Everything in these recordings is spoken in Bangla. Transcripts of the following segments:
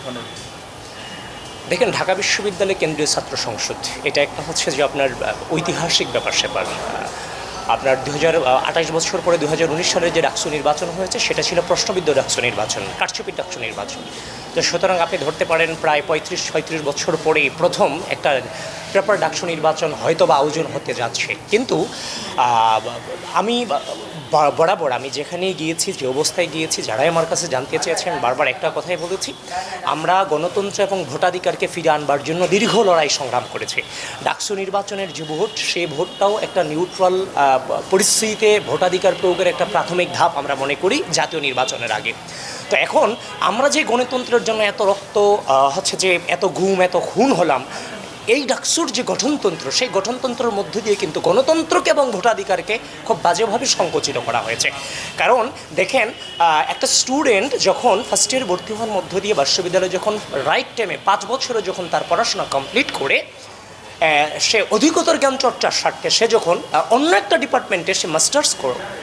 ওখানে? দেখেন, ঢাকা বিশ্ববিদ্যালয় কেন্দ্রীয় ছাত্র সংসদ এটা একটা হচ্ছে যে আপনার ঐতিহাসিক ব্যাপার স্যাপার। আপনার 2028 বছর পরে 2019 সালের যে ডাকসু নির্বাচন হয়েছে সেটা ছিল প্রশ্নবিদ্ধ ডাকসু নির্বাচন, কারচুপির ডাকসু নির্বাচন। তো সুতরাং আপনি ধরতে পারেন প্রায় 35-36 বছর পরেই প্রথম একটা প্রপার ডাকসু নির্বাচন হয়তো বা আয়োজন হতে যাচ্ছে। কিন্তু আমি বরাবর আমি যেখানেই গিয়েছি, যে অবস্থায় গিয়েছি, যারাই আমার কাছে জানতে চেয়েছেন, বারবার একটা কথাই বলেছি, আমরা গণতন্ত্র এবং ভোটাধিকারকে ফিরে আনবার জন্য দীর্ঘ লড়াই সংগ্রাম করেছি। ডাকসু নির্বাচনের যে ভোট, সেই ভোটটাও একটা নিউট্রাল পরিস্থিতিতে ভোটাধিকার প্রয়োগের একটা প্রাথমিক ধাপ আমরা মনে করি জাতীয় নির্বাচনের আগে। তো এখন আমরা যে গণতন্ত্রের জন্য এত রক্ত হচ্ছে যে এত গুম এত খুন হলাম, এই ডাকসুর যে গঠনতন্ত্র, সেই গঠনতন্ত্রের মধ্য দিয়ে কিন্তু গণতন্ত্রকে এবং ভোটাধিকারকে খুব বাজেভাবে সংকুচিত করা হয়েছে। কারণ দেখেন, একটা স্টুডেন্ট যখন ফার্স্ট ইয়ার ভর্তি হওয়ার মধ্য দিয়ে বিশ্ববিদ্যালয়ে যখন রাইট টাইমে 5 বছরে যখন তার পড়াশোনা কমপ্লিট করে সে অধিকতর জ্ঞান চর্চার স্বার্থে সে যখন অন্য একটা ডিপার্টমেন্টে সে মাস্টার্স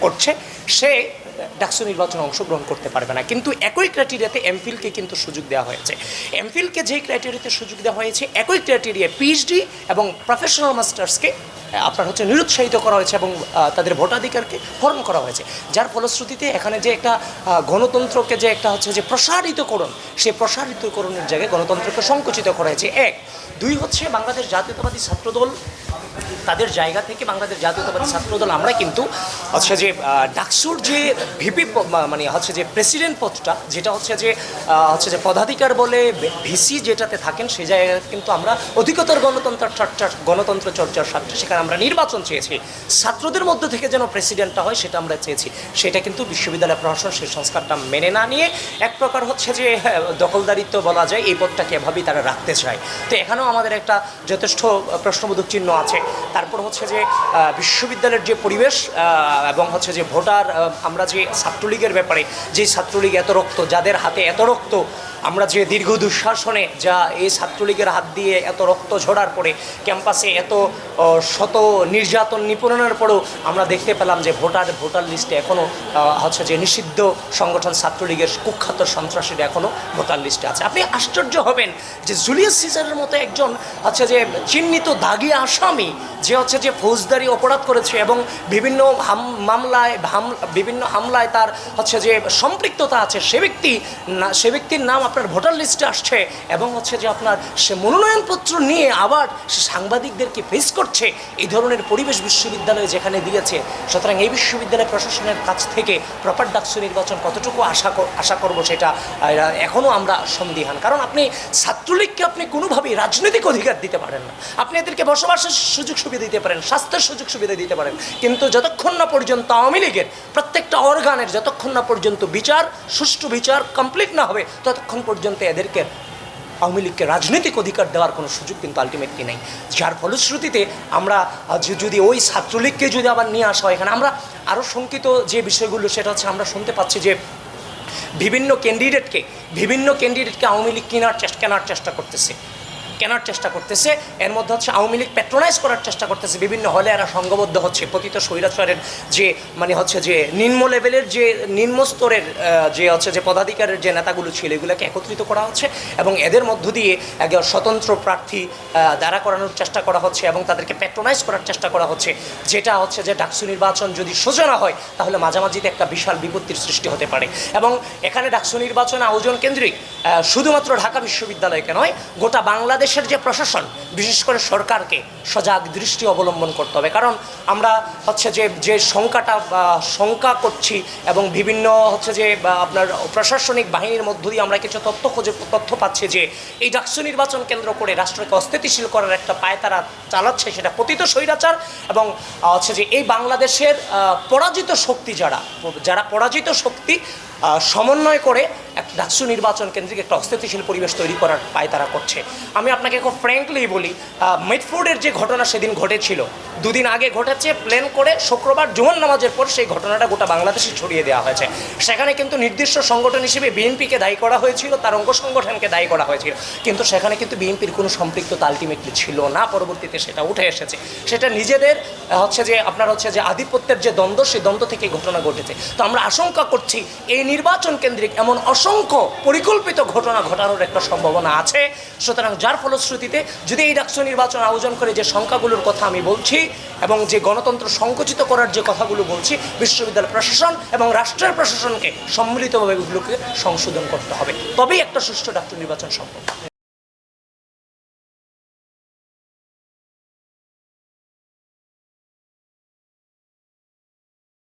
করছে, সে ডাকসু নির্বাচনে অংশগ্রহণ করতে পারবে না। কিন্তু একই ক্রাইটেরিয়াতে এমফিলকে কিন্তু সুযোগ দেওয়া হয়েছে। এমফিলকে যেই ক্রাইটেরিয়াতে সুযোগ দেওয়া হয়েছে, একই ক্রাইটেরিয়া পিএইচডি এবং প্রফেশনাল মাস্টার্সকে আপনার হচ্ছে নিরুৎসাহিত করা হয়েছে এবং তাদের ভোটাধিকারকে হরণ করা হয়েছে। যার ফলশ্রুতিতে এখানে যে একটা গণতন্ত্রকে যে একটা হচ্ছে যে প্রসারিতকরণ, সেই প্রসারিতকরণের জায়গায় গণতন্ত্রকে সংকুচিত করা হয়েছে। 1, 2 হচ্ছে বাংলাদেশ জাতীয়তাবাদী ছাত্রদল তাদের জায়গা থেকে বাংলাদেশ জাতীয়তাবাদী ছাত্রদল আমরা কিন্তু হচ্ছে যে ডাকসুর যে ভিপি মানে হচ্ছে যে প্রেসিডেন্ট পদটা, যেটা হচ্ছে যে পদাধিকার বলে ভিসি যেটাতে থাকেন, সেই জায়গায় কিন্তু আমরা অধিকতর গণতন্ত্র চর্চার স্বার্থে সেখানে আমরা নির্বাচন চেয়েছি। ছাত্রদের মধ্য থেকে যেন প্রেসিডেন্টটা হয় সেটা আমরা চেয়েছি। সেটা কিন্তু বিশ্ববিদ্যালয় প্রশাসন সেই সংস্কারটা মেনে না নিয়ে এক প্রকার হচ্ছে যে দখলদারিত্ব বলা যায়, এই পদটাকে এভাবেই তারা রাখতে চায়। তো এখানেও আমাদের একটা যথেষ্ট প্রশ্নবোধক চিহ্ন আছে। তারপর হচ্ছে যে বিশ্ববিদ্যালয়ের যে পরিবেশ এবং হচ্ছে যে ভোটার, আমরা যে ছাত্রলীগের ব্যাপারে, যে ছাত্রলীগ এত রক্ত, যাদের হাতে এত রক্ত, আমরা যে দীর্ঘ দুঃশাসনে যা এই ছাত্রলীগের হাত দিয়ে এত রক্ত ঝরার পরে ক্যাম্পাসে এত শত নির্যাতন নিপীড়নের পরেও আমরা দেখতে পেলাম যে ভোটার লিস্টে এখনও হচ্ছে যে নিষিদ্ধ সংগঠন ছাত্রলীগের কুখ্যাত সন্ত্রাসীরা এখনও ভোটার লিস্টে আছে। আপনি আশ্চর্য হবেন যে জুলিয়াস সিজারের মতো একজন হচ্ছে যে চিহ্নিত দাগি আসামি, যে হচ্ছে যে ফৌজদারি অপরাধ করেছে এবং বিভিন্ন হামলায় তার হচ্ছে যে সম্পৃক্ততা আছে, সে ব্যক্তির নাম আপনার ভোটার লিস্টে আসছে এবং হচ্ছে যে আপনার সে মনোনয়নপত্র নিয়ে আবার সে সাংবাদিকদেরকে ফেস করছে। এই ধরনের পরিবেশ বিশ্ববিদ্যালয়ে যেখানে দিয়েছে, সুতরাং এই বিশ্ববিদ্যালয় প্রশাসনের কাছ থেকে প্রপার ডাকসু নির্বাচন কতটুকু আশা করব সেটা এখনও আমরা সন্দিহান। কারণ আপনি ছাত্রলীগকে আপনি কোনোভাবেই রাজনৈতিক অধিকার দিতে পারেন না। আপনি এদেরকে বসবাসের সুযোগ সুবিধা দিতে পারেন, স্বাস্থ্যের সুযোগ সুবিধা দিতে পারেন, কিন্তু যতক্ষণ না পর্যন্ত আওয়ামী লীগের প্রত্যেকটা অর্গানের যতক্ষণ না পর্যন্ত সুষ্ঠু বিচার কমপ্লিট না হবে, ততক্ষণ পর্যন্ত এদেরকে আওয়ামী লীগকে রাজনৈতিক অধিকার দেওয়ার কোনো সুযোগ কিন্তু আলটিমেটলি নেই। যার ফলশ্রুতিতে আমরা যদি ওই ছাত্রলীগকে যদি আবার নিয়ে আসা হয় এখানে, আমরা আরও শঙ্কিত যে বিষয়গুলো সেটা হচ্ছে আমরা শুনতে পাচ্ছি যে বিভিন্ন ক্যান্ডিডেটকে আওয়ামী লীগ কেনার চেষ্টা করতেছে। এর মধ্যে হচ্ছে আওয়ামী লীগ প্যাট্রোনাইজ করার চেষ্টা করতেছে। বিভিন্ন হলে এরা সংঘবদ্ধ হচ্ছে পতিত স্বৈরাচারের যে মানে হচ্ছে যে নিম্ন লেভেলের যে নিম্ন স্তরের যে হচ্ছে যে পদাধিকারের যে নেতাগুলো ছিল, এগুলোকে একত্রিত করা হচ্ছে এবং এদের মধ্য দিয়ে একজন স্বতন্ত্র প্রার্থী দাঁড়া করানোর চেষ্টা করা হচ্ছে এবং তাদেরকে প্যাট্রোনাইজ করার চেষ্টা করা হচ্ছে, যেটা হচ্ছে যে ডাকসু নির্বাচন যদি সোজা না হয় তাহলে মাঝামাঝিতে একটা বিশাল বিপত্তির সৃষ্টি হতে পারে। এবং এখানে ডাকসু নির্বাচন আয়োজন কেন্দ্রিক শুধুমাত্র ঢাকা বিশ্ববিদ্যালয়কে নয়, গোটা বাংলাদেশের যে প্রশাসন, বিশেষ করে সরকারকে সজাগ দৃষ্টি অবলম্বন করতে হবে। কারণ আমরা হচ্ছে যে শঙ্কা করছি এবং বিভিন্ন হচ্ছে যে আপনার প্রশাসনিক বাহিনীর মধ্য দিয়ে আমরা কিছু তথ্য পাচ্ছি যে এই ডাকসু নির্বাচন কেন্দ্র করে রাষ্ট্রকে অস্থিতিশীল করার একটা পায় তারা চালাচ্ছে, সেটা পতিত স্বৈরাচার এবং হচ্ছে যে এই বাংলাদেশের পরাজিত শক্তি যারা পরাজিত শক্তি সমন্বয় করে একটা ডাকসু নির্বাচন কেন্দ্রিক একটা অস্থিতিশীল পরিবেশ তৈরি করার পায় তারা করছে। আমি আপনাকে খুব ফ্র্যাঙ্কলি বলি, মিটফোর্ডের যে ঘটনা সেদিন ঘটেছিল, দুদিন আগে ঘটেছে, প্ল্যান করে শুক্রবার জুমার নামাজের পর সেই ঘটনাটা গোটা বাংলাদেশে ছড়িয়ে দেওয়া হয়েছে। সেখানে কিন্তু নির্দিষ্ট সংগঠন হিসেবে বিএনপিকে দায়ী করা হয়েছিল, তার অঙ্গ সংগঠনকে দায়ী করা হয়েছিল, কিন্তু সেখানে কিন্তু বিএনপির কোনো সম্পৃক্ততা আলটিমেটলি ছিল না। পরবর্তীতে সেটা উঠে এসেছে। সেটা নিজেদের যে আধিপত্যের যে দ্বন্দ্ব, সেই দ্বন্দ্ব থেকে ঘটনা ঘটেছে। তো আমরা আশঙ্কা করছি এই নির্বাচন কেন্দ্রিক এমন অসংখ্য পরিকল্পিত ঘটনা ঘটানোর একটা সম্ভাবনা আছে। সুতরাং যার ফলশ্রুতিতে যদি এই ডাকসু নির্বাচন আয়োজন করে যে সংখ্যাগুলোর কথা আমি বলছি এবং যে গণতন্ত্র সংকুচিত করার যে কথাগুলো বলছি, বিশ্ববিদ্যালয় প্রশাসন এবং রাষ্ট্রের প্রশাসনকে সম্মিলিতভাবে এগুলোকে সংশোধন করতে হবে, তবেই একটা সুষ্ঠু ডাকসু নির্বাচন সম্ভব।